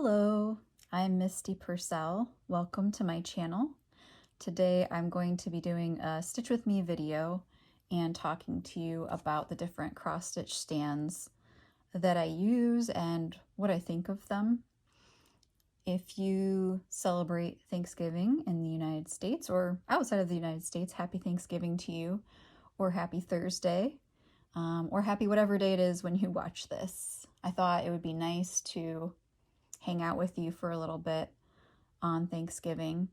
Hello, I'm Misty Purcell. Welcome to my channel. Today I'm going to be doing a Stitch With Me video and talking to you about the different cross-stitch stands that I use and what I think of them. If you celebrate Thanksgiving in the United States or outside of the United States, happy Thanksgiving to you, or happy Thursday, or happy whatever day it is when you watch this. I thought it would be nice to hang out with you for a little bit on Thanksgiving,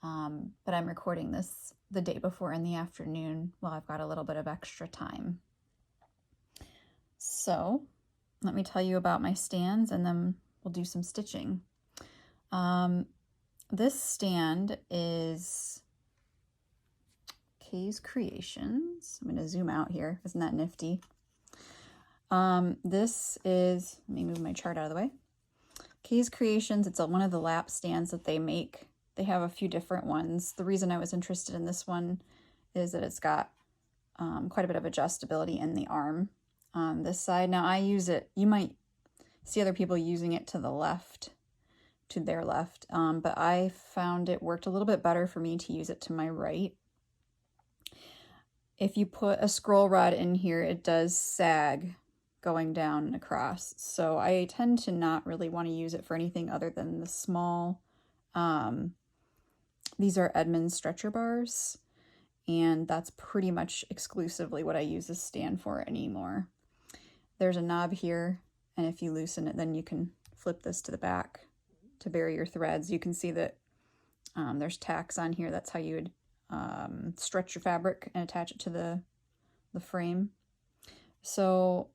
but I'm recording this the day before in the afternoon while I've got a little bit of extra time. So let me tell you about my stands and then we'll do some stitching. This stand is Kay's Creations. I'm going to zoom out here. Isn't that nifty? This is, let me move my chart out of the way. Kay's Creations, it's one of the lap stands that they make. They have a few different ones. The reason I was interested in this one is that it's got quite a bit of adjustability in the arm on this side. Now I use it, you might see other people using it to the left, to their left, but I found it worked a little bit better for me to use it to my right. If you put a scroll rod in here, it does sag going down and across. So I tend to not really want to use it for anything other than the small, these are Edmund stretcher bars, and that's pretty much exclusively what I use this stand for anymore. There's a knob here, and if you loosen it, then you can flip this to the back to bury your threads. You can see that there's tacks on here. That's how you would stretch your fabric and attach it to the frame. So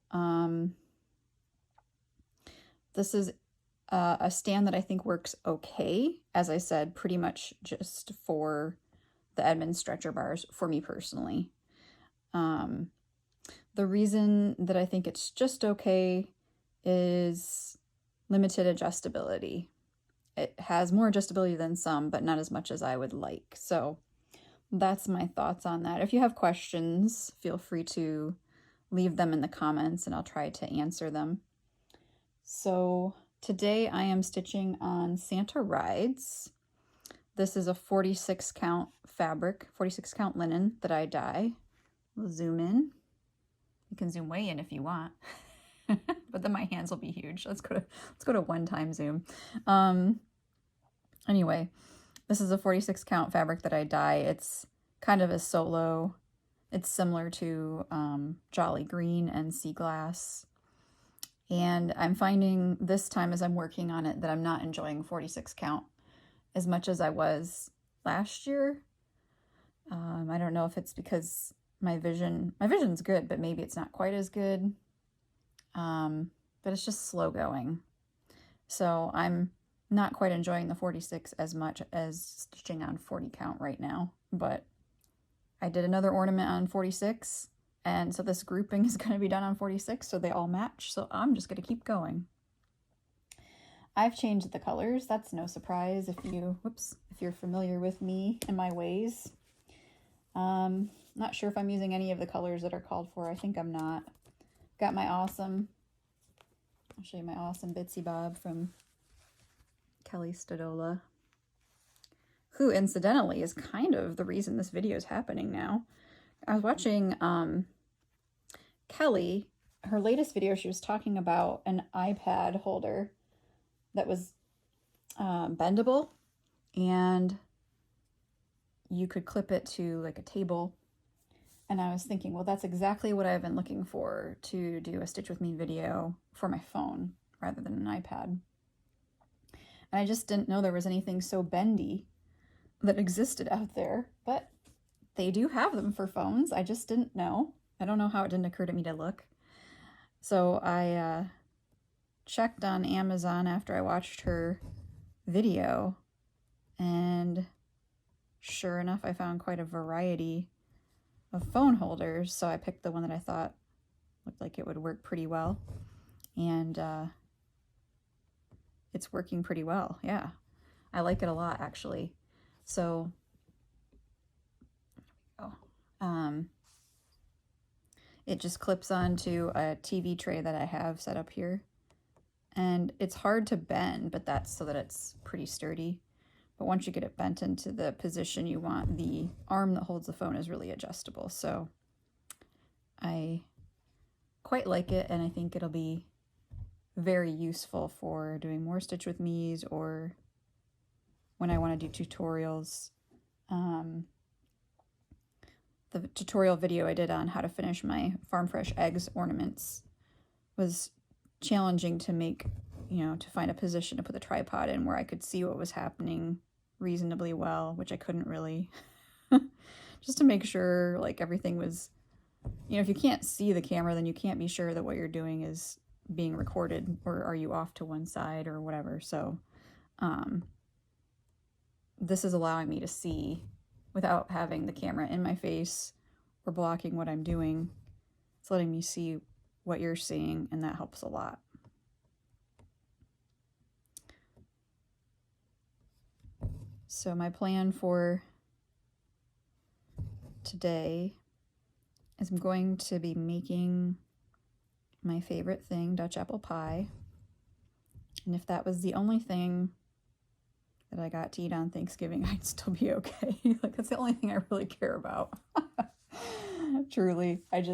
this is a stand that I think works okay. As I said, pretty much just for the Edmund stretcher bars for me personally. The reason that I think it's just okay is limited adjustability. It has more adjustability than some, but not as much as I would like. So that's my thoughts on that. If you have questions, feel free to leave them in the comments and I'll try to answer them. So today I am stitching on Santa Rides. This is a 46 count fabric, 46 count linen that I dye. We'll zoom in. You can zoom way in if you want, but then my hands will be huge. Let's go to one-time zoom. Anyway, this is a 46 count fabric that I dye. It's kind of a solo. It's similar to Jolly Green and Sea Glass. And I'm finding this time as I'm working on it that I'm not enjoying 46 count as much as I was last year. I don't know if it's because my vision's good, but maybe it's not quite as good. But it's just slow going. So I'm not quite enjoying the 46 as much as stitching on 40 count right now, but I did another ornament on 46, and so this grouping is going to be done on 46, so they all match, so I'm just going to keep going. I've changed the colors. That's no surprise if you're familiar with me and my ways. Not sure if I'm using any of the colors that are called for. I think I'm not. Got my awesome, I'll show you my awesome Bitzy Bob from Kelly Stodola, who incidentally is kind of the reason this video is happening now. I was watching Kelly, her latest video, she was talking about an iPad holder that was bendable, and you could clip it to like a table. And I was thinking, well, that's exactly what I've been looking for to do a Stitch With Me video for my phone rather than an iPad. And I just didn't know there was anything so bendy that existed out there, but they do have them for phones. I just didn't know. I don't know how it didn't occur to me to look. So I checked on Amazon after I watched her video, and sure enough, I found quite a variety of phone holders. So I picked the one that I thought looked like it would work pretty well, and it's working pretty well. Yeah, I like it a lot actually. So it just clips onto a TV tray that I have set up here, And it's hard to bend, but that's so that it's pretty sturdy. But once you get it bent into the position you want, the arm that holds the phone is really adjustable. So I quite like it, and I think it'll be very useful for doing more Stitch with Me's or when I want to do tutorials. The tutorial video I did on how to finish my Farm Fresh eggs ornaments was challenging to make, to find a position to put the tripod in where I could see what was happening reasonably well, which I couldn't really. Just to make sure like everything was, if you can't see the camera, then you can't be sure that what you're doing is being recorded, or are you off to one side or whatever. So this is allowing me to see without having the camera in my face or blocking what I'm doing. It's letting me see what you're seeing, and that helps a lot. So my plan for today is I'm going to be making my favorite thing, Dutch apple pie. And if that was the only thing that I got to eat on Thanksgiving, I'd still be okay. Like, that's the only thing I really care about. Truly, I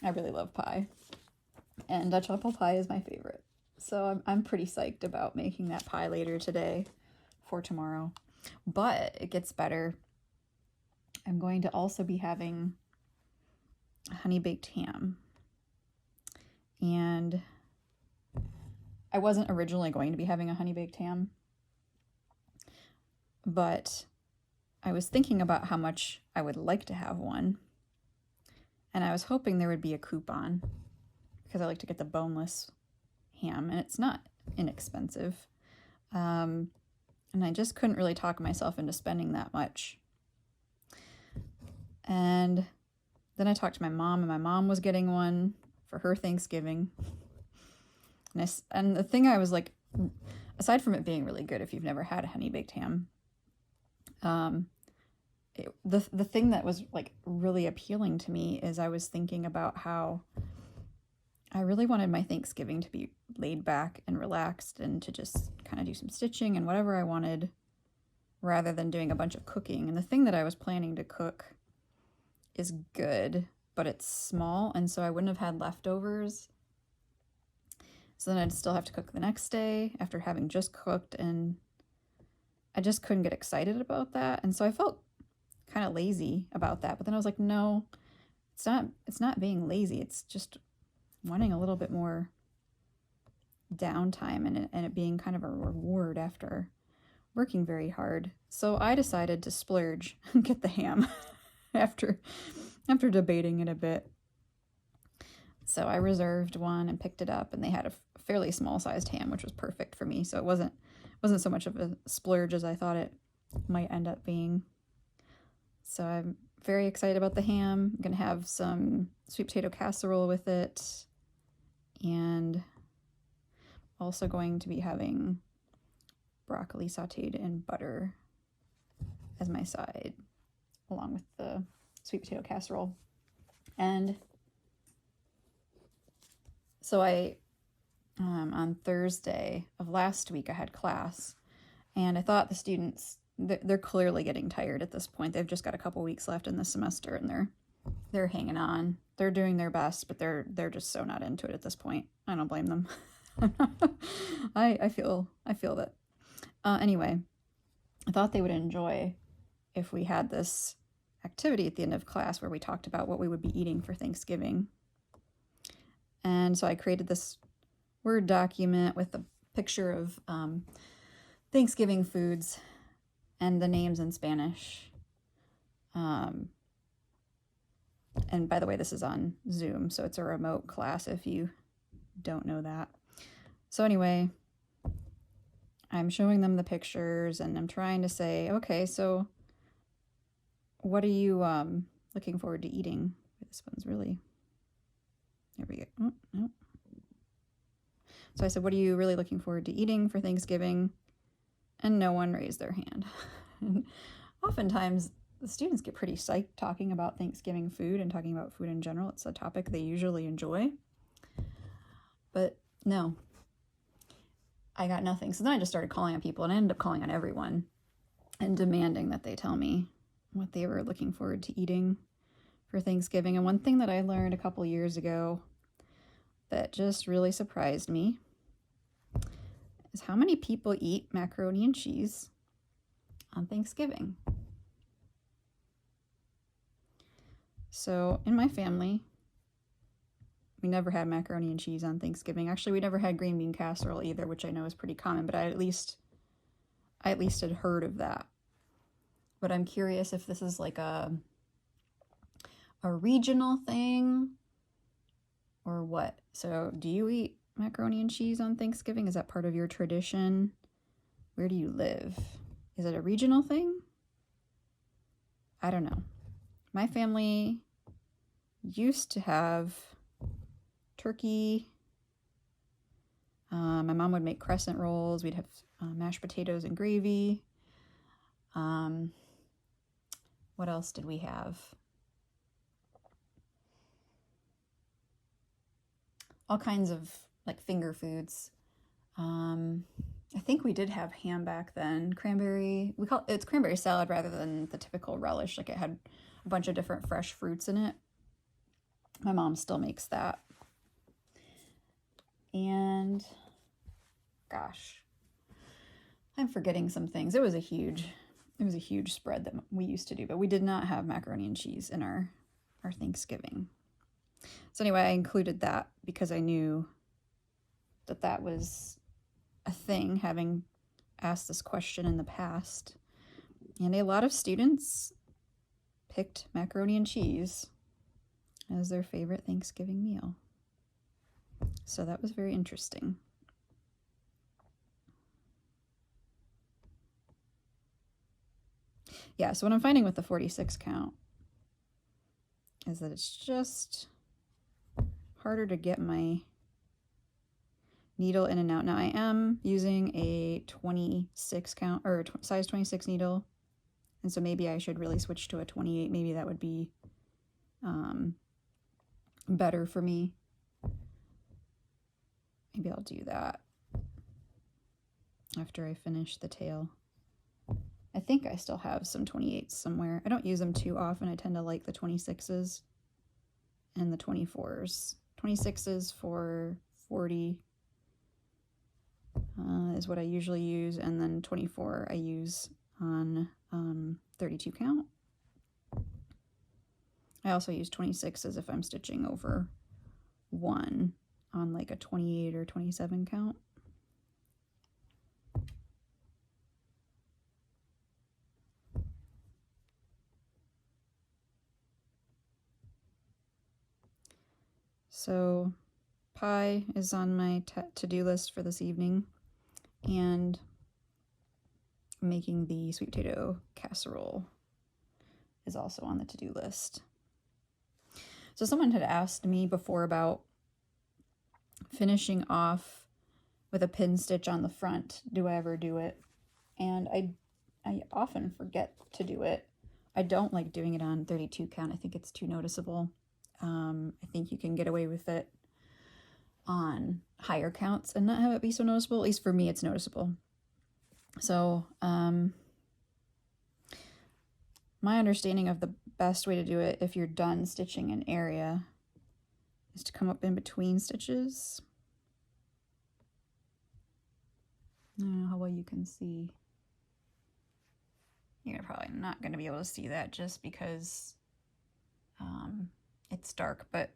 really love pie. And Dutch apple pie is my favorite. So I'm pretty psyched about making that pie later today for tomorrow. But it gets better. I'm going to also be having a honey baked ham. And I wasn't originally going to be having a honey baked ham, but I was thinking about how much I would like to have one. And I was hoping there would be a coupon because I like to get the boneless ham, and it's not inexpensive. And I just couldn't really talk myself into spending that much. And then I talked to my mom, and my mom was getting one for her Thanksgiving. And the thing I was like, aside from it being really good if you've never had a honey baked ham, the thing that was like really appealing to me is I was thinking about how I really wanted my Thanksgiving to be laid back and relaxed and to just kind of do some stitching and whatever I wanted rather than doing a bunch of cooking. And the thing that I was planning to cook is good, but it's small, and so I wouldn't have had leftovers. So then I'd still have to cook the next day after having just cooked, and I just couldn't get excited about that. And so I felt kind of lazy about that. But then I was like, no, it's not being lazy. It's just wanting a little bit more downtime and it being kind of a reward after working very hard. So I decided to splurge and get the ham after debating it a bit. So I reserved one and picked it up, and they had a fairly small sized ham, which was perfect for me. So it wasn't so much of a splurge as I thought it might end up being. So I'm very excited about the ham. I'm going to have some sweet potato casserole with it, and also going to be having broccoli sauteed in butter as my side, along with the sweet potato casserole. And so on Thursday of last week, I had class, and I thought the students, they're clearly getting tired at this point. They've just got a couple weeks left in the semester, and they're hanging on. They're doing their best, but they're just so not into it at this point. I don't blame them. I feel that. Anyway, I thought they would enjoy if we had this activity at the end of class where we talked about what we would be eating for Thanksgiving. And so I created this Word document with a picture of Thanksgiving foods and the names in Spanish. And by the way, this is on Zoom, so it's a remote class if you don't know that. So anyway, I'm showing them the pictures, and I'm trying to say, okay, so what are you looking forward to eating? This one's really... There we go. Oh, no. So I said, what are you really looking forward to eating for Thanksgiving? And no one raised their hand. And oftentimes, the students get pretty psyched talking about Thanksgiving food and talking about food in general. It's a topic they usually enjoy. But no. I got nothing. So then I just started calling on people, and I ended up calling on everyone and demanding that they tell me what they were looking forward to eating for Thanksgiving. And one thing that I learned a couple years ago that just really surprised me is how many people eat macaroni and cheese on Thanksgiving. So in my family, we never had macaroni and cheese on Thanksgiving. Actually, we never had green bean casserole either, which I know is pretty common, but I at least had heard of that. But I'm curious if this is like a regional thing or what. So do you eat macaroni and cheese on Thanksgiving? Is that part of your tradition? Where do you live? Is it a regional thing? I don't know. My family used to have turkey. My mom would make crescent rolls. We'd have mashed potatoes and gravy. What else did we have? All kinds of like finger foods. I think we did have ham back then. Cranberry, it's cranberry salad rather than the typical relish. Like it had a bunch of different fresh fruits in it. My mom still makes that. And gosh, I'm forgetting some things. It was a huge spread that we used to do, but we did not have macaroni and cheese in our Thanksgiving. So anyway, I included that because I knew that was a thing, having asked this question in the past. And a lot of students picked macaroni and cheese as their favorite Thanksgiving meal. So that was very interesting. Yeah, so what I'm finding with the 46 count is that it's just harder to get my needle in and out. Now I am using a 26 count or size 26 needle, and so maybe I should really switch to a 28. Maybe that would be better for me. Maybe I'll do that after I finish the tail. I think I still have some 28s somewhere. I don't use them too often. I tend to like the 26s and the 24s. 26s for 40 is what I usually use, and then 24 I use on 32 count. I also use 26s if I'm stitching over one on like a 28 or 27 count. So pie is on my to-do list for this evening, and making the sweet potato casserole is also on the to-do list. So someone had asked me before about finishing off with a pin stitch on the front. Do I ever do it? And I often forget to do it. I don't like doing it on 32 count. I think it's too noticeable. I think you can get away with it on higher counts and not have it be so noticeable. At least for me, it's noticeable. So my understanding of the best way to do it if you're done stitching an area is to come up in between stitches. I don't know how well you can see. You're probably not going to be able to see that just because it's dark, but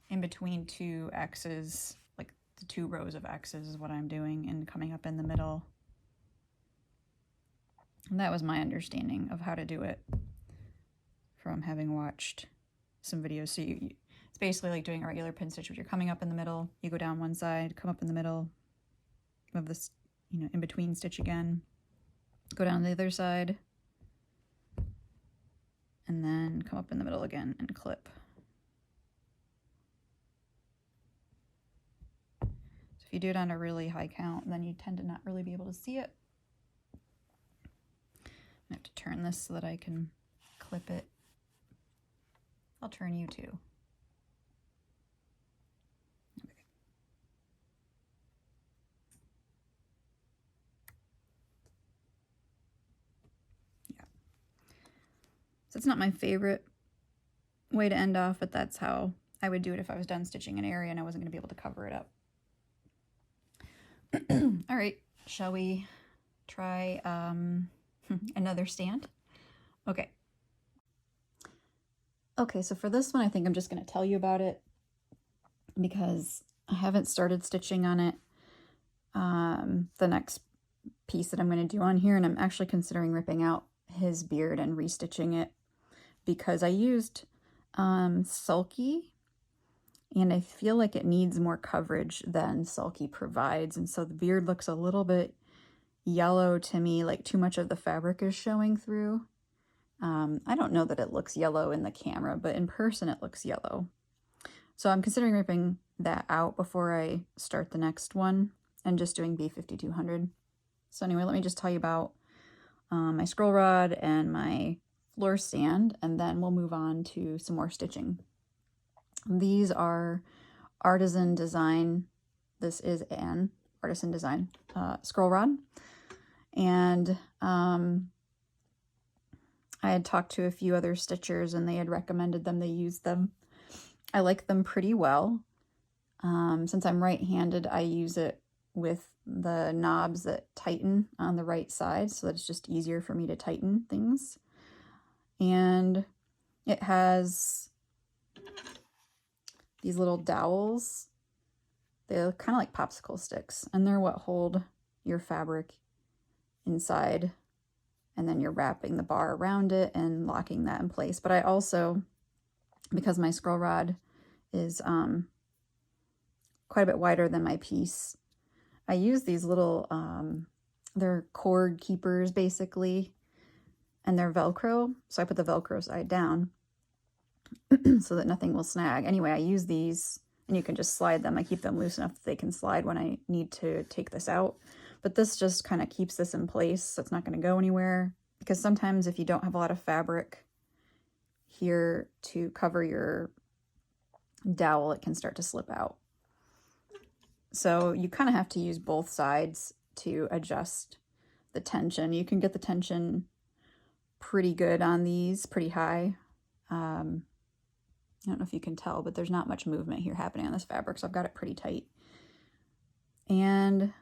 in between two X's, like the 2 rows of X's is what I'm doing, and coming up in the middle. And that was my understanding of how to do it from having watched some videos. So it's basically like doing a regular pin stitch, but you're coming up in the middle, you go down one side, come up in the middle of this, in between stitch again, go down the other side, and then come up in the middle again and clip. So if you do it on a really high count, then you tend to not really be able to see it. I have to turn this so that I can clip it. I'll turn you too. Okay. So it's not my favorite way to end off, but that's how I would do it if I was done stitching an area and I wasn't going to be able to cover it up. All right, shall we try another stand? Okay. Okay, so for this one, I think I'm just going to tell you about it because I haven't started stitching on it. The next piece that I'm going to do on here, and I'm actually considering ripping out his beard and restitching it because I used Sulky, and I feel like it needs more coverage than Sulky provides, and so the beard looks a little bit yellow to me, like too much of the fabric is showing through. I don't know that it looks yellow in the camera, but in person it looks yellow. So I'm considering ripping that out before I start the next one and just doing B5200. So anyway, let me just tell you about my scroll rod and my floor stand, and then we'll move on to some more stitching. These are Artisan design. This is an Artisan design scroll rod. And I had talked to a few other stitchers and they had recommended them. They used them. I like them pretty well. Since I'm right-handed, I use it with the knobs that tighten on the right side, so that it's just easier for me to tighten things. And it has these little dowels. They're kind of like popsicle sticks, and they're what hold your fabric inside, and then you're wrapping the bar around it and locking that in place. But I also, because my scroll rod is quite a bit wider than my piece, I use these little, they're cord keepers basically, and they're Velcro. So I put the Velcro side down so that nothing will snag. Anyway, I use these, and you can just slide them. I keep them loose enough that they can slide when I need to take this out. But this just kind of keeps this in place, so it's not going to go anywhere. Because sometimes if you don't have a lot of fabric here to cover your dowel, it can start to slip out. So you kind of have to use both sides to adjust the tension. You can get the tension pretty good on these, pretty high. I don't know if you can tell, but there's not much movement here happening on this fabric, so I've got it pretty tight. And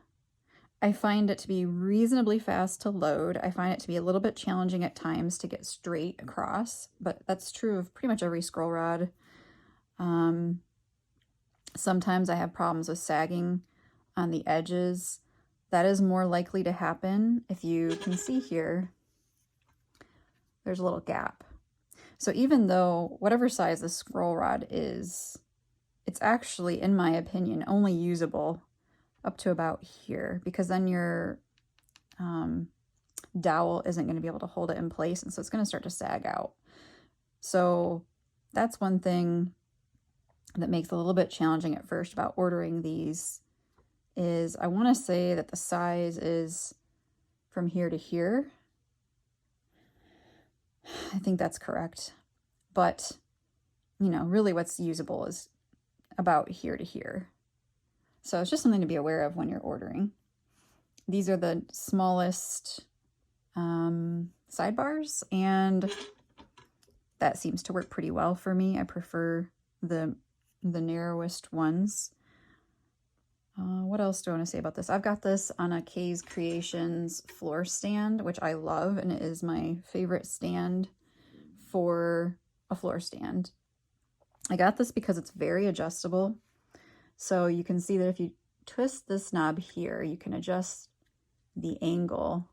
I find it to be reasonably fast to load. I find it to be a little bit challenging at times to get straight across, but that's true of pretty much every scroll rod. Sometimes I have problems with sagging on the edges. That is more likely to happen. If you can see here, there's a little gap. So even though whatever size the scroll rod is, it's actually, in my opinion, only usable up to about here, because then your dowel isn't going to be able to hold it in place, and so it's going to start to sag out. So that's one thing that makes it a little bit challenging at first about ordering these, is I want to say that the size is from here to here. I think that's correct. But, you know, really what's usable is about here to here. So it's just something to be aware of when you're ordering. These are the smallest sidebars, and that seems to work pretty well for me. I prefer the narrowest ones. What else do I want to say about this? I've got this on a Kay's Creations floor stand, which I love, and it is my favorite stand for a floor stand. I got this because it's very adjustable. So you can see that if you twist this knob here, you can adjust the angle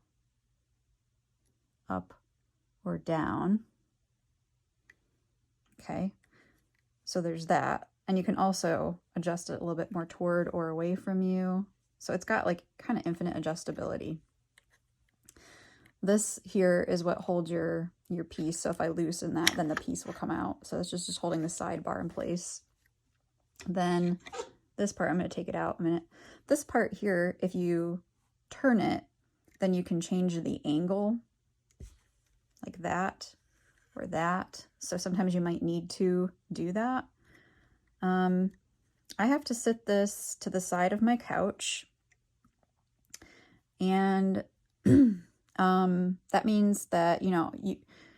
up or down. Okay, so there's that. And you can also adjust it a little bit more toward or away from you. So it's got like kind of infinite adjustability. This here is what holds your piece. So if I loosen that, then the piece will come out. So it's just holding the sidebar in place. Then this part, I'm going to take it out a minute. This part here, if you turn it, then you can change the angle like that or that. So sometimes you might need to do that. I have to sit this to the side of my couch, and that means that, you know,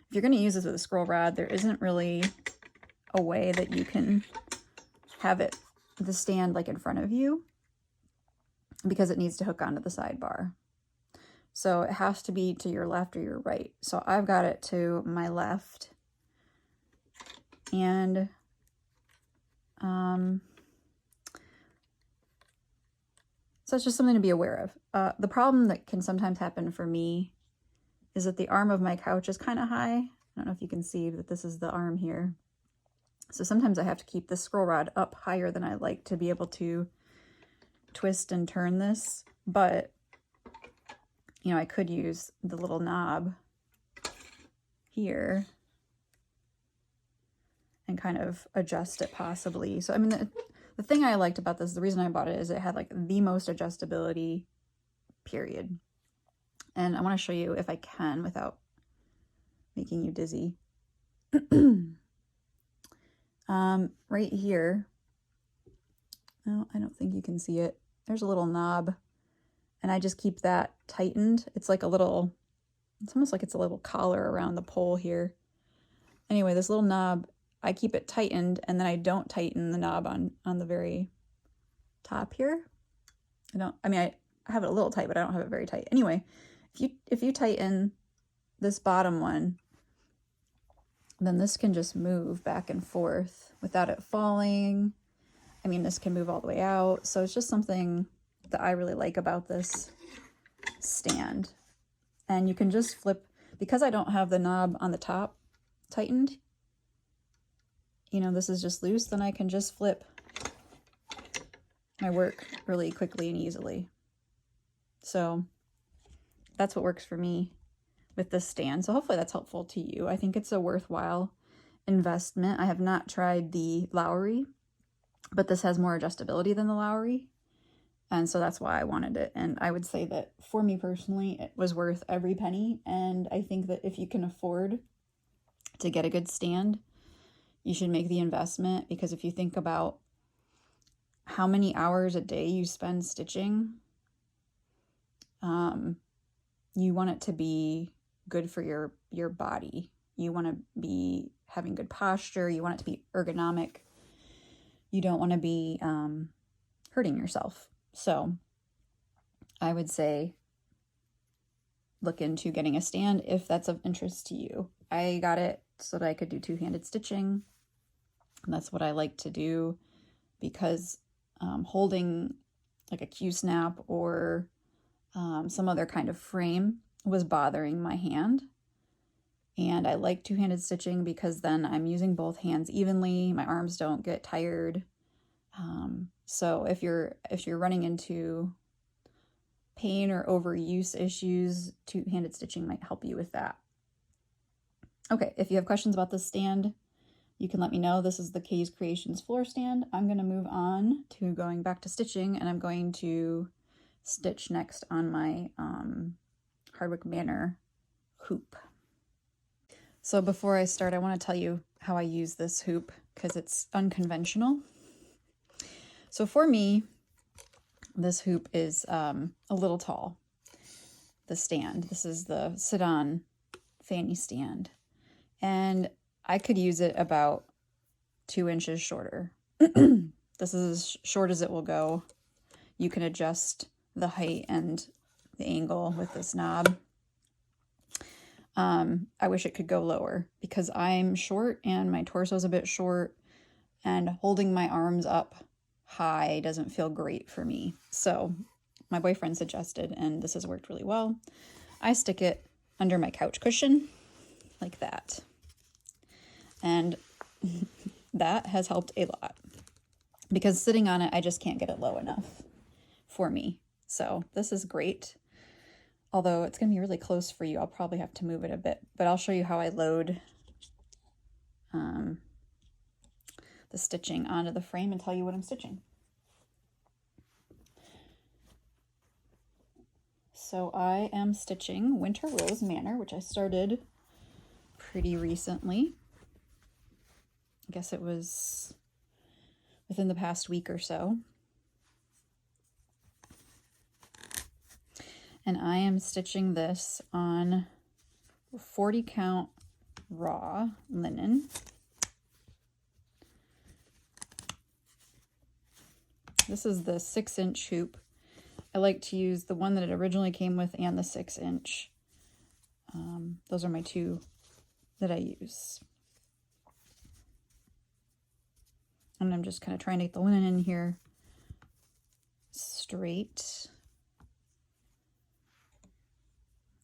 if you're going to use this with a scroll rod, there isn't really a way that you can have it, the stand like in front of you, because it needs to hook onto the sidebar. So it has to be to your left or your right. So I've got it to my left. And so it's just something to be aware of. The problem that can sometimes happen for me is that the arm of my couch is kind of high. I don't know if you can see that this is the arm here. So sometimes I have to keep the scroll rod up higher than I like to be able to twist and turn this. But, you know, I could use the little knob here and kind of adjust it possibly. So, I mean, the thing I liked about this, the reason I bought it, is it had like the most adjustability, period. And I want to show you if I can without making you dizzy. Right here, no, I don't think you can see it. There's a little knob, and I just keep that tightened. It's like a little, it's almost like it's a little collar around the pole here. Anyway, this little knob, I keep it tightened, and then I don't tighten the knob on the very top here. I mean, I have it a little tight, but I don't have it very tight. Anyway, if you tighten this bottom one, then this can just move back and forth without it falling. I mean, this can move all the way out. So it's just something that I really like about this stand. And you can just flip, because I don't have the knob on the top tightened, you know, this is just loose, then I can just flip my work really quickly and easily. So that's what works for me with this stand. So hopefully that's helpful to you. I think it's a worthwhile investment. I have not tried the Lowry, but this has more adjustability than the Lowry. And so that's why I wanted it. And I would say that for me personally, it was worth every penny. And I think that if you can afford to get a good stand, you should make the investment, because if you think about how many hours a day you spend stitching, you want it to be good for your body. You want to be having good posture. You want it to be ergonomic. You don't want to be hurting yourself. So I would say look into getting a stand if that's of interest to you. I got it so that I could do two-handed stitching. And that's what I like to do, because holding like a Q-snap or some other kind of frame was bothering my hand. And I like two-handed stitching because then I'm using both hands evenly. My arms don't get tired. So if you're running into pain or overuse issues, two-handed stitching might help you with that. Okay, if you have questions about this stand, you can let me know. This is the Kay's Creations floor stand. I'm going to move on to going back to stitching, and I'm going to stitch next on my Hardwicke Manor hoop. So before I start, I want to tell you how I use this hoop, because it's unconventional. So for me, this hoop is a little tall, the stand. This is the sit-on Fanny stand. And I could use it about 2 inches shorter. This is as short as it will go. You can adjust the height and the angle with this knob. I wish it could go lower, because I'm short and my torso is a bit short, and holding my arms up high doesn't feel great for me. So my boyfriend suggested, and this has worked really well, I stick it under my couch cushion like that. And that has helped a lot, because sitting on it, I just can't get it low enough for me. So this is great. Although it's going to be really close for you, I'll probably have to move it a bit, but I'll show you how I load the stitching onto the frame and tell you what I'm stitching. So I am stitching Winter Rose Manor, which I started pretty recently. I guess it was within the past week or so. And I am stitching this on 40 count raw linen. This is the 6-inch hoop. I like to use the one that it originally came with and the 6-inch. Those are my two that I use. And I'm just kind of trying to get the linen in here straight.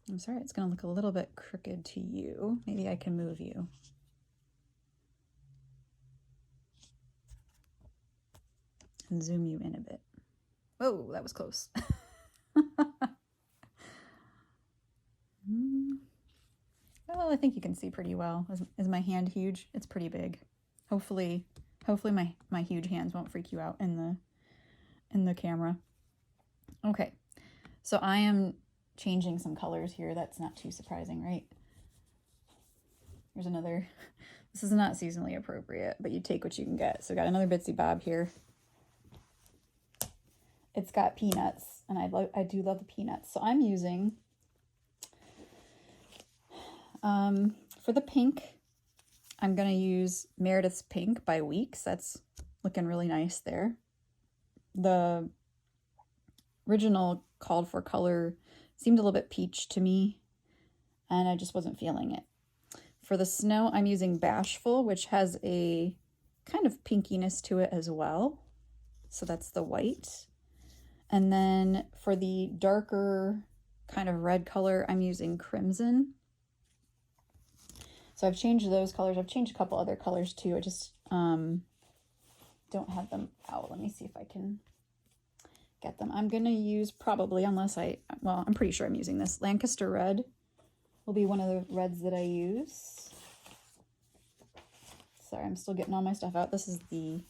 I'm sorry, it's going to look a little bit crooked to you. Maybe I can move you. And zoom you in a bit. Whoa, that was close. Well, I think you can see pretty well. Is my hand huge? It's pretty big. Hopefully my huge hands won't freak you out in the camera. Okay, so I am changing some colors here. That's not too surprising, right? Here's another. This is not seasonally appropriate, but you take what you can get. So I got another Bitzy Bob here. It's got peanuts, and I do love the peanuts. So I'm using, for the pink, I'm going to use Meredith's Pink by Weeks. That's looking really nice there. The original called for color seemed a little bit peach to me, and I just wasn't feeling it. For the snow, I'm using Bashful, which has a kind of pinkiness to it as well. So that's the white. And then for the darker kind of red color, I'm using Crimson. So I've changed those colors. I've changed a couple other colors too. I just don't have them out. Let me see if I can get them. I'm going to use probably, unless well, I'm pretty sure I'm using this. Lancaster Red will be one of the reds that I use. Sorry, I'm still getting all my stuff out. This is the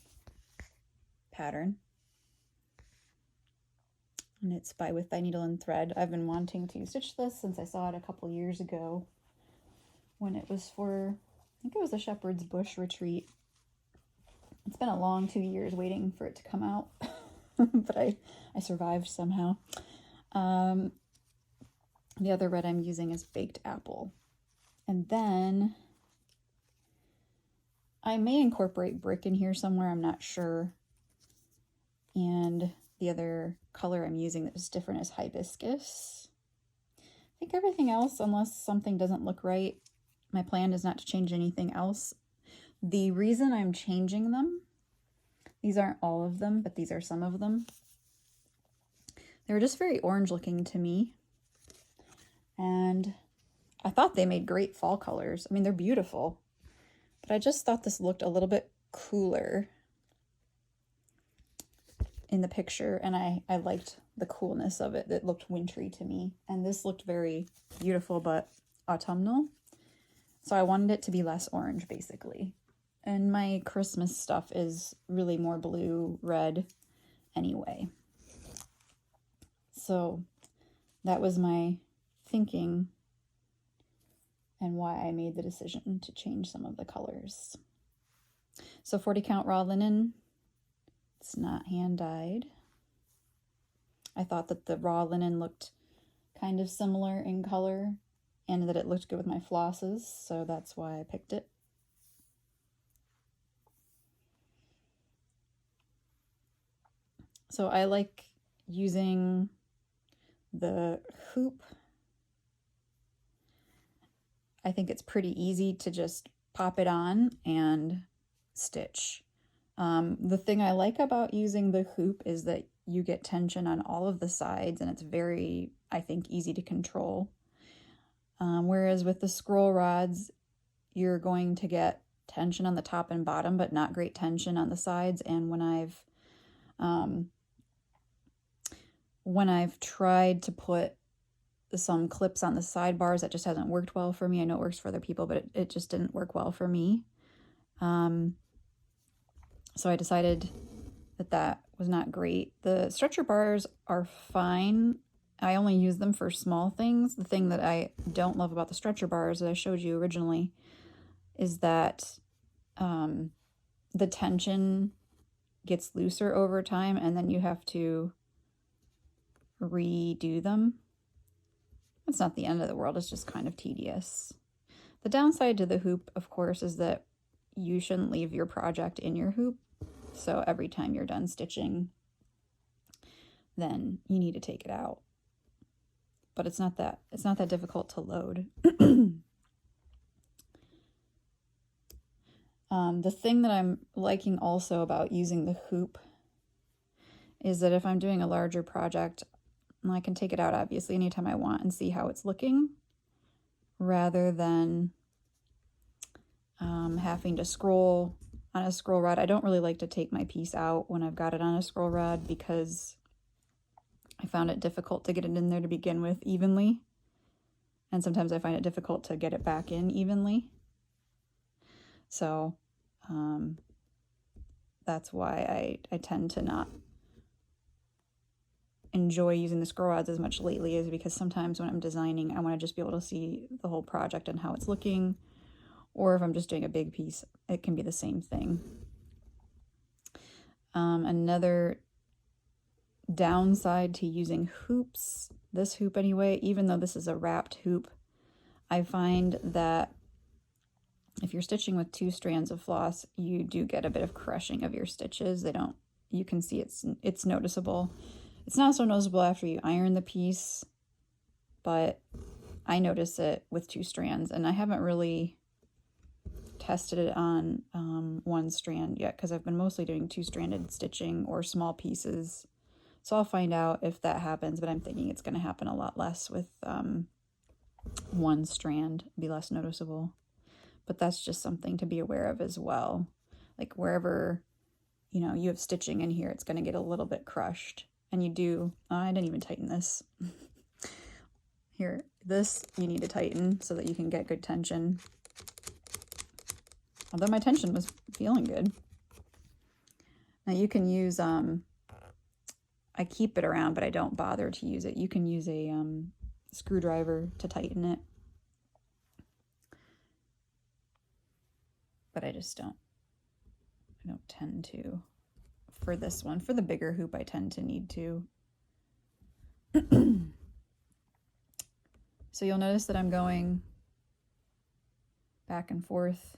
pattern. And it's by With Thy Needle and Thread. I've been wanting to stitch this since I saw it a couple years ago when it was for, I think it was a Shepherd's Bush retreat. It's been a long 2 years waiting for it to come out, but I survived somehow. The other red I'm using is Baked Apple. And then I may incorporate brick in here somewhere, I'm not sure. And the other color I'm using that is different is Hibiscus. I think everything else, unless something doesn't look right, my plan is not to change anything else. The reason I'm changing them, these aren't all of them, but these are some of them. They were just very orange looking to me. And I thought they made great fall colors. I mean, they're beautiful, but I just thought this looked a little bit cooler in the picture, and I liked the coolness of it. That looked wintry to me, and this looked very beautiful but autumnal. So I wanted it to be less orange, basically. And my Christmas stuff is really more blue, red anyway. So that was my thinking and why I made the decision to change some of the colors. So 40 count raw linen. It's not hand dyed. I thought that the raw linen looked kind of similar in color and that it looked good with my flosses, so that's why I picked it. So I like using the hoop. I think it's pretty easy to just pop it on and stitch. The thing I like about using the hoop is that you get tension on all of the sides, and it's very, I think, easy to control. Whereas with the scroll rods, you're going to get tension on the top and bottom, but not great tension on the sides. And when I've tried to put some clips on the sidebars, that just hasn't worked well for me. I know it works for other people, but it just didn't work well for me. So I decided that was not great. The stretcher bars are fine. I only use them for small things. The thing that I don't love about the stretcher bars that I showed you originally is that the tension gets looser over time, and then you have to redo them. It's not the end of the world, it's just kind of tedious. The downside to the hoop, of course, is that you shouldn't leave your project in your hoop. So every time you're done stitching, then you need to take it out. But it's not that difficult to load. The thing that I'm liking also about using the hoop is that if I'm doing a larger project, I can take it out obviously anytime I want and see how it's looking, rather than having to scroll on a scroll rod. I don't really like to take my piece out when I've got it on a scroll rod because I found it difficult to get it in there to begin with evenly. And sometimes I find it difficult to get it back in evenly. So that's why I tend to not enjoy using the scroll rods as much lately, is because sometimes when I'm designing, I want to just be able to see the whole project and how it's looking. Or if I'm just doing a big piece, it can be the same thing. Another downside to using hoops, this hoop anyway, even though this is a wrapped hoop, I find that if you're stitching with 2 strands of floss, you do get a bit of crushing of your stitches. You can see it's noticeable. It's not so noticeable after you iron the piece, but I notice it with 2 strands, and I haven't really tested it on 1 strand yet because I've been mostly doing 2-stranded stitching or small pieces. So I'll find out if that happens, but I'm thinking it's going to happen a lot less with 1 strand, be less noticeable. But that's just something to be aware of as well. Like wherever, you have stitching in here, it's going to get a little bit crushed. And you do, I didn't even tighten this. Here, this you need to tighten so that you can get good tension. Although my tension was feeling good. Now you can use, I keep it around, but I don't bother to use it. You can use a screwdriver to tighten it. But I don't tend to for this one. For the bigger hoop, I tend to need to. So you'll notice that I'm going back and forth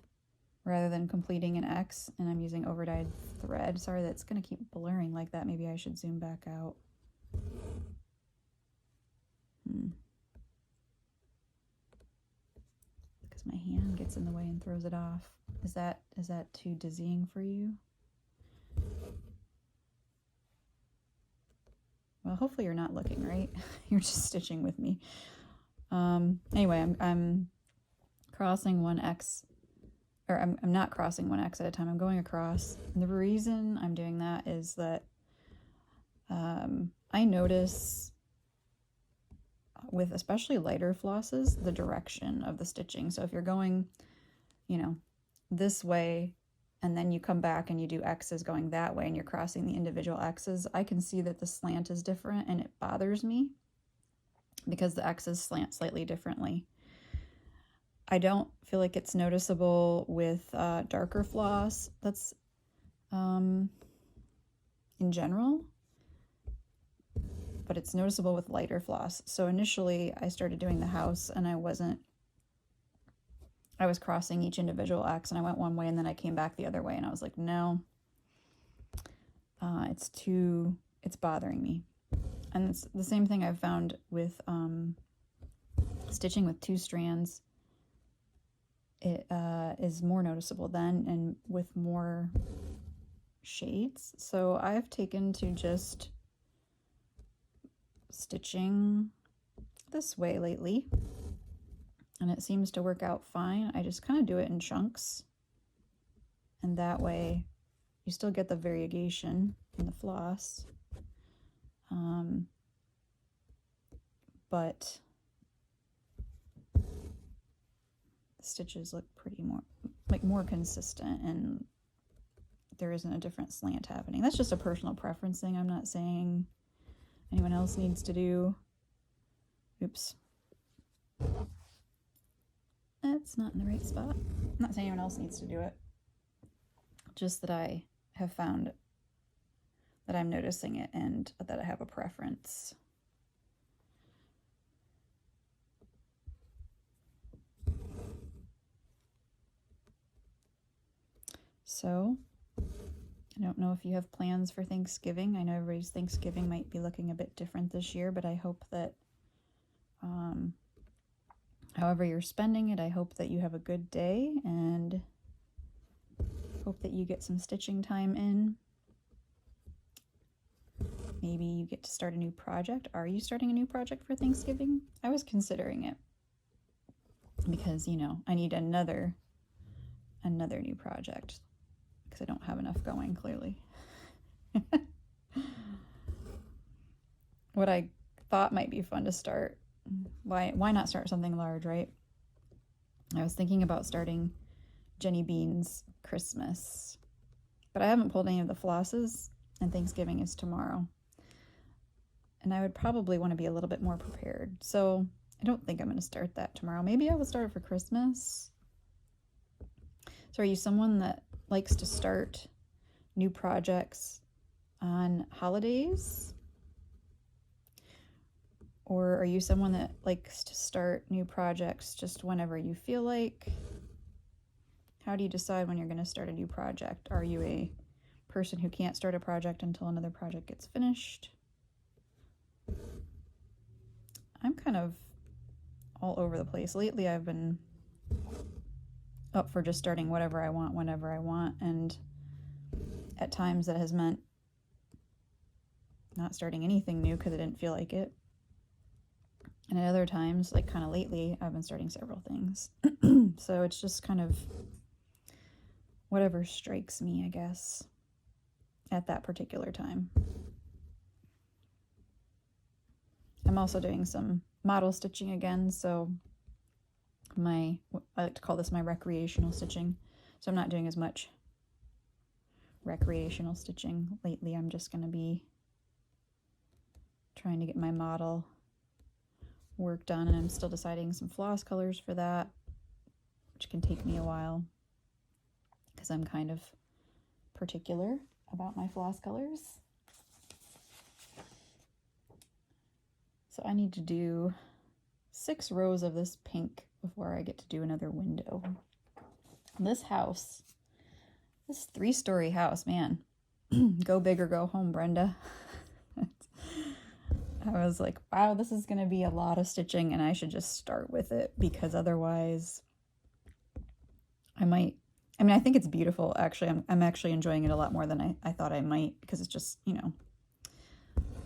rather than completing an X, and I'm using overdyed thread. Sorry, that's going to keep blurring like that. Maybe I should zoom back out. Because my hand gets in the way and throws it off. Is that too dizzying for you? Well, hopefully you're not looking, right? You're just stitching with me. Anyway, I'm crossing 1 X, or I'm not crossing 1 X at a time. I'm going across. And the reason I'm doing that is that I notice with especially lighter flosses, the direction of the stitching. So if you're going, this way, and then you come back and you do X's going that way and you're crossing the individual X's, I can see that the slant is different and it bothers me because the X's slant slightly differently. I don't feel like it's noticeable with darker floss. That's in general, but it's noticeable with lighter floss. So initially I started doing the house and I was crossing each individual X and I went one way and then I came back the other way and I was like, no, it's bothering me. And it's the same thing I've found with stitching with 2 strands. It is more noticeable then and with more shades. So I've taken to just stitching this way lately. And it seems to work out fine. I just kind of do it in chunks. And that way you still get the variegation in the floss. But the stitches look more consistent and there isn't a different slant happening. That's just a personal preference thing. I'm not saying anyone else needs to do. Oops. That's not in the right spot. I'm not saying anyone else needs to do it. Just that I have found that I'm noticing it and that I have a preference. So I don't know if you have plans for Thanksgiving. I know everybody's Thanksgiving might be looking a bit different this year, but I hope that however you're spending it, I hope that you have a good day and hope that you get some stitching time in. Maybe you get to start a new project. Are you starting a new project for Thanksgiving? I was considering it because, you know, I need another new project because I don't have enough going, clearly. What I thought might be fun to start, why not start something large, right? I was thinking about starting Jenny Bean's Christmas, but I haven't pulled any of the flosses, and Thanksgiving is tomorrow. And I would probably want to be a little bit more prepared. So I don't think I'm going to start that tomorrow. Maybe I will start it for Christmas. So are you someone that likes to start new projects on holidays? Or are you someone that likes to start new projects just whenever you feel like? How do you decide when you're going to start a new project? Are you a person who can't start a project until another project gets finished? I'm kind of all over the place. Lately, I've been up for just starting whatever I want, whenever I want, and at times that has meant not starting anything new because I didn't feel like it. And at other times, like kind of lately, I've been starting several things. So it's just kind of whatever strikes me, I guess, at that particular time. I'm also doing some model stitching again, so I like to call this my recreational stitching. So I'm not doing as much recreational stitching lately. I'm just going to be trying to get my model work done, and I'm still deciding some floss colors for that, which can take me a while because I'm kind of particular about my floss colors. So I need to do 6 rows of this pink before I get to do another window. This house, this 3-story house, man, go big or go home, Brenda. I was like, wow, this is going to be a lot of stitching and I should just start with it because otherwise I think it's beautiful. Actually, I'm actually enjoying it a lot more than I thought I might because it's just, you know,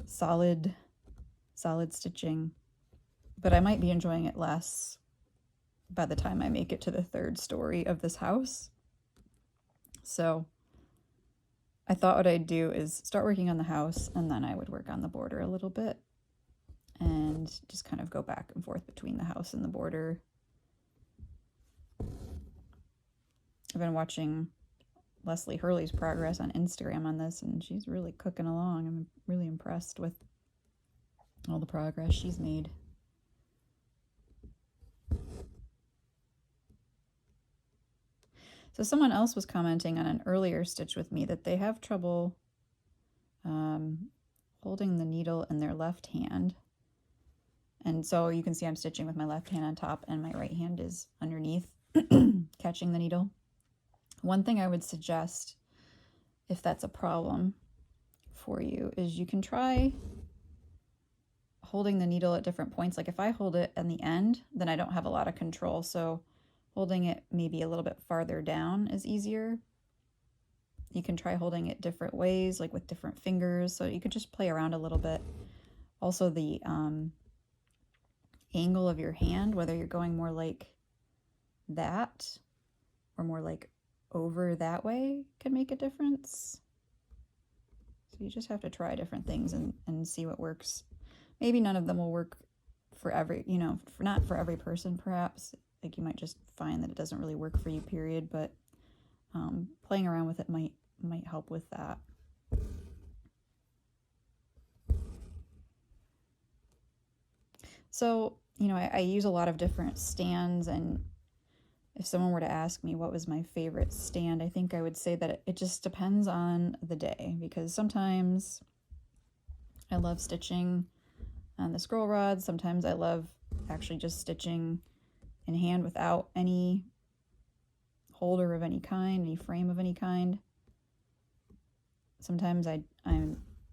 solid stitching, but I might be enjoying it less by the time I make it to the 3rd story of this house. So I thought what I'd do is start working on the house and then I would work on the border a little bit and just kind of go back and forth between the house and the border. I've been watching Leslie Hurley's progress on Instagram on this, and she's really cooking along. I'm really impressed with all the progress she's made. So someone else was commenting on an earlier stitch with me that they have trouble holding the needle in their left hand. And so you can see I'm stitching with my left hand on top and my right hand is underneath catching the needle. One thing I would suggest, if that's a problem for you, is you can try holding the needle at different points. Like if I hold it in the end, then I don't have a lot of control. So holding it maybe a little bit farther down is easier. You can try holding it different ways, like with different fingers. So you could just play around a little bit. Also the angle of your hand, whether you're going more like that or more like over that way, can make a difference. So you just have to try different things and see what works. Maybe none of them will work for every, not for every person perhaps. Like you might just find that it doesn't really work for you, period. But playing around with it might help with that. So, I use a lot of different stands, and if someone were to ask me what was my favorite stand, I think I would say that it just depends on the day, because sometimes I love stitching on the scroll rod. Sometimes I love actually just stitching in hand without any holder of any kind, any frame of any kind. Sometimes I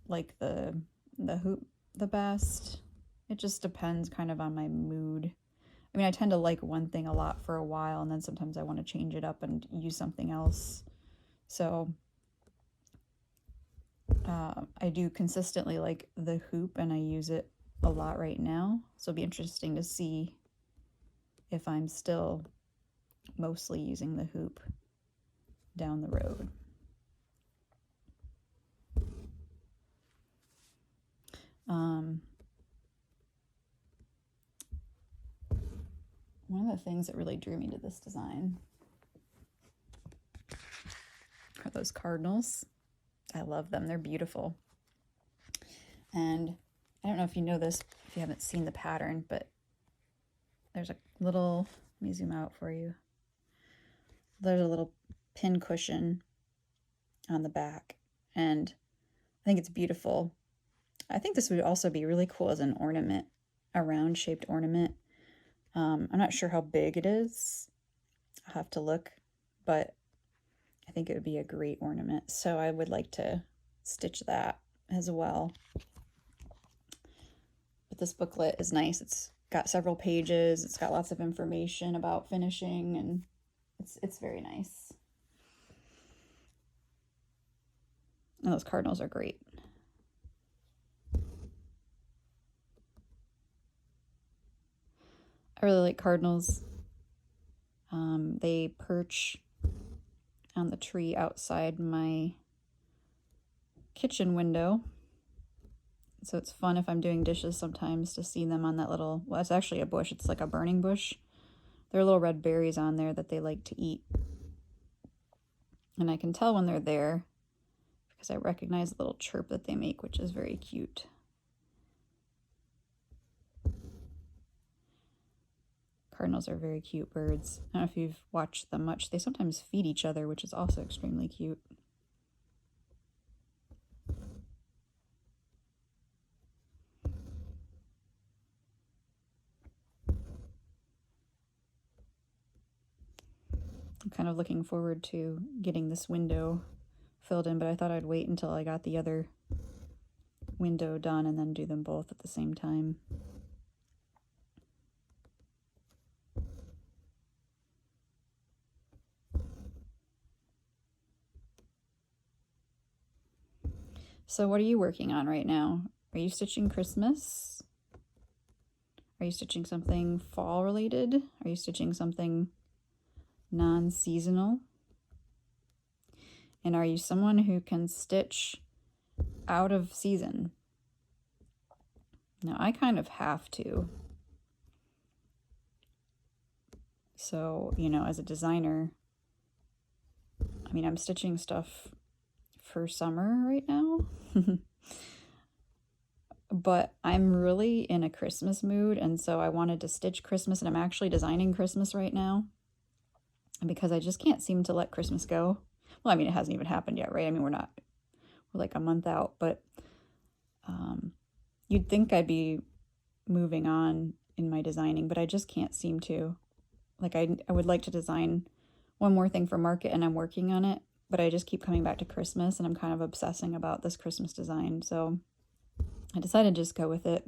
like the hoop the best. It just depends kind of on my mood. I mean, I tend to like one thing a lot for a while, and then sometimes I want to change it up and use something else. So I do consistently like the hoop, and I use it a lot right now. So it'll be interesting to see if I'm still mostly using the hoop down the road. One of the things that really drew me to this design are those cardinals. I love them. They're beautiful. And I don't know if you know this, if you haven't seen the pattern, but there's a little, let me zoom out for you. There's a little pin cushion on the back, and I think it's beautiful. I think this would also be really cool as an ornament, a round shaped ornament. I'm not sure how big it is. I'll have to look, but I think it would be a great ornament. So I would like to stitch that as well. But this booklet is nice. It's got several pages. It's got lots of information about finishing, and it's very nice. And those cardinals are great. I really like cardinals. They perch on the tree outside my kitchen window. So it's fun if I'm doing dishes sometimes to see them on that little, well, it's actually a bush. It's like a burning bush. There are little red berries on there that they like to eat. And I can tell when they're there because I recognize the little chirp that they make, which is very cute. Cardinals are very cute birds. I don't know if you've watched them much. They sometimes feed each other, which is also extremely cute. I'm kind of looking forward to getting this window filled in, but I thought I'd wait until I got the other window done and then do them both at the same time. So what are you working on right now? Are you stitching Christmas? Are you stitching something fall related? Are you stitching something non-seasonal? And are you someone who can stitch out of season? Now, I kind of have to. So, you know, as a designer, I mean, I'm stitching stuff for summer right now. But I'm really in a Christmas mood, and so I wanted to stitch Christmas, and I'm actually designing Christmas right now because I just can't seem to let Christmas go. Well, I mean, it hasn't even happened yet, right? I mean, we're like a month out, but you'd think I'd be moving on in my designing, but I just can't seem to. Like, I would like to design one more thing for market, and I'm working on it, but I just keep coming back to Christmas, and I'm kind of obsessing about this Christmas design, so I decided to just go with it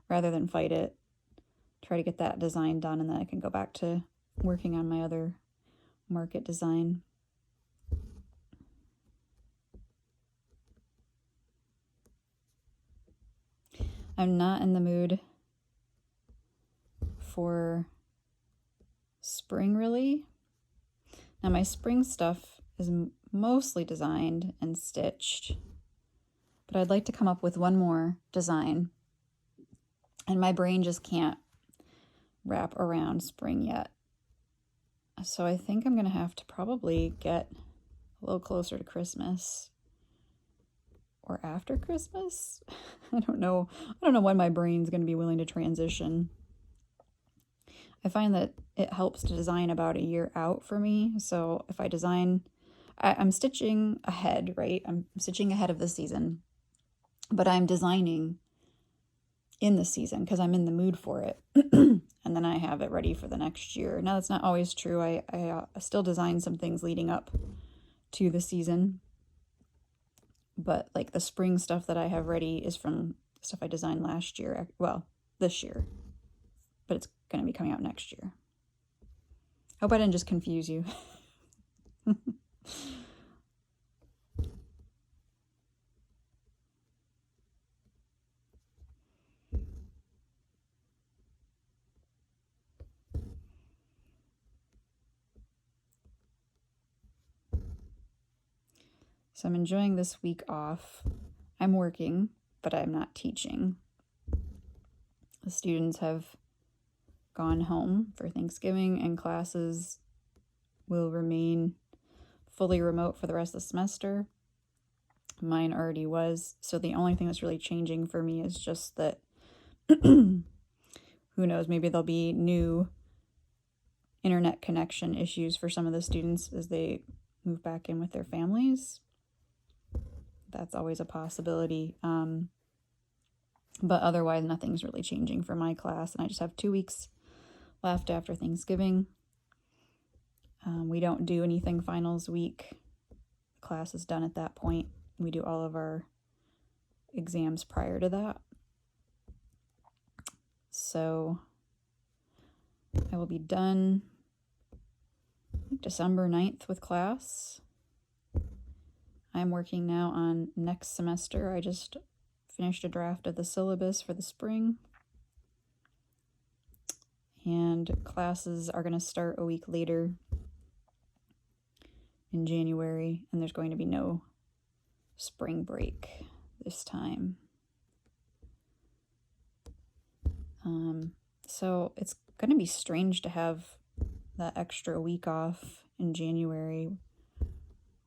rather than fight it. Try to get that design done, and then I can go back to working on my other market design. I'm not in the mood for spring, really. Now, my spring stuff is mostly designed and stitched, but I'd like to come up with one more design, and my brain just can't wrap around spring yet. So I think I'm gonna have to probably get a little closer to Christmas or after Christmas. I don't know when my brain's gonna be willing to transition. I find that it helps to design about a year out for me. So if I design, I'm stitching ahead, right? I'm stitching ahead of the season, but I'm designing in the season because I'm in the mood for it. And then I have it ready for the next year. Now, that's not always true. I still design some things leading up to the season. But like the spring stuff that I have ready is from stuff I designed last year. Well, this year. But it's going to be coming out next year. Hope I didn't just confuse you. So I'm enjoying this week off. I'm working, but I'm not teaching. The students have gone home for Thanksgiving, and classes will remain fully remote for the rest of the semester. Mine already was. So the only thing that's really changing for me is just that, who knows, maybe there'll be new internet connection issues for some of the students as they move back in with their families. That's always a possibility. But otherwise, nothing's really changing for my class. And I just have 2 weeks left after Thanksgiving. We don't do anything finals week. Class is done at that point. We do all of our exams prior to that. So I will be done December 9th with class. I'm working now on next semester. I just finished a draft of the syllabus for the spring. And classes are going to start a week later in January, and there's going to be no spring break this time. So it's going to be strange to have that extra week off in January.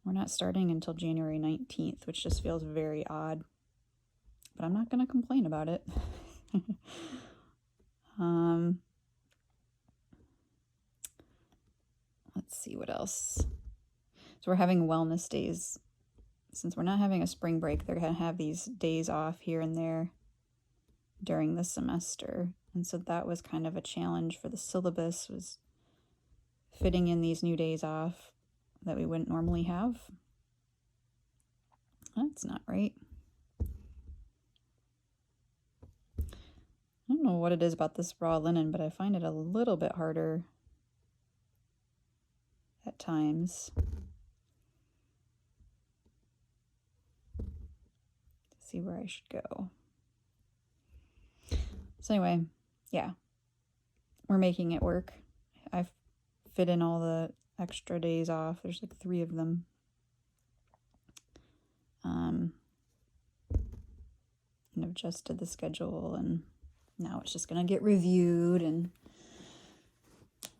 We're not starting until January 19th, which just feels very odd. But I'm not going to complain about it. Let's see what else. So we're having wellness days. Since we're not having a spring break, they're going to have these days off here and there during the semester. And so that was kind of a challenge for the syllabus, was fitting in these new days off that we wouldn't normally have. That's not right. I don't know what it is about this raw linen, but I find it a little bit harder at times. See where I should go. So anyway, yeah, we're making it work. I've fit in all the extra days off. There's like 3 of them. And I've adjusted the schedule, and now it's just going to get reviewed. And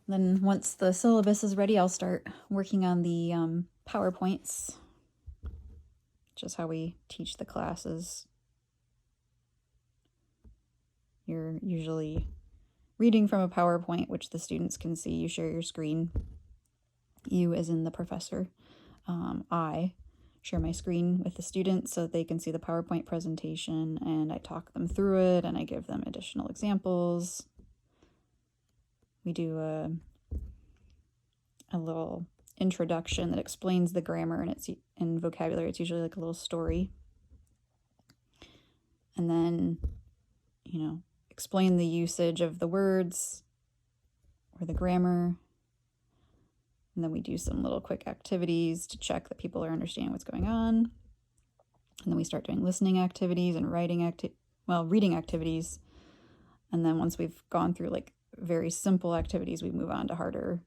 then once the syllabus is ready, I'll start working on the PowerPoints, which is how we teach the classes. You're usually reading from a PowerPoint, which the students can see. You share your screen. You as in the professor. I share my screen with the students so that they can see the PowerPoint presentation, and I talk them through it, and I give them additional examples. We do a little introduction that explains the grammar and it's in vocabulary. It's usually like a little story. And then, explain the usage of the words or the grammar. And then we do some little quick activities to check that people are understanding what's going on. And then we start doing listening activities and reading activities. And then once we've gone through like very simple activities, we move on to harder,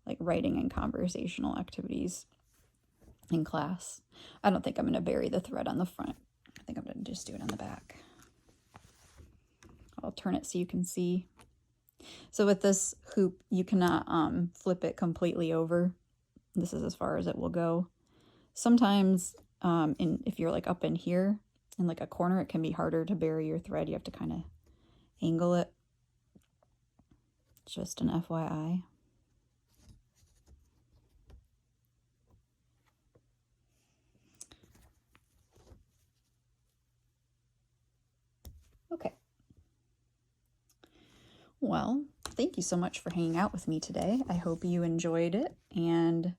like writing and conversational activities in class. I don't think I'm going to bury the thread on the front. I think I'm going to just do it on the back. I'll turn it so you can see. So with this hoop, you cannot flip it completely over. This is as far as it will go. Sometimes if you're like up in here in like a corner, it can be harder to bury your thread. You have to kind of angle it. Just an FYI. Okay, Well, thank you so much for hanging out with me today. I hope you enjoyed it, and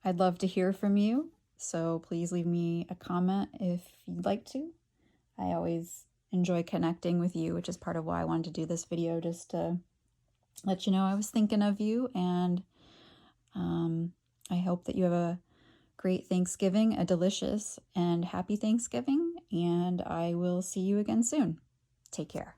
I'd love to hear from you. So please leave me a comment if you'd like to. I always enjoy connecting with you, which is part of why I wanted to do this video, just to let you know I was thinking of you. And I hope that you have a great Thanksgiving, a delicious and happy Thanksgiving, and I will see you again soon. Take care.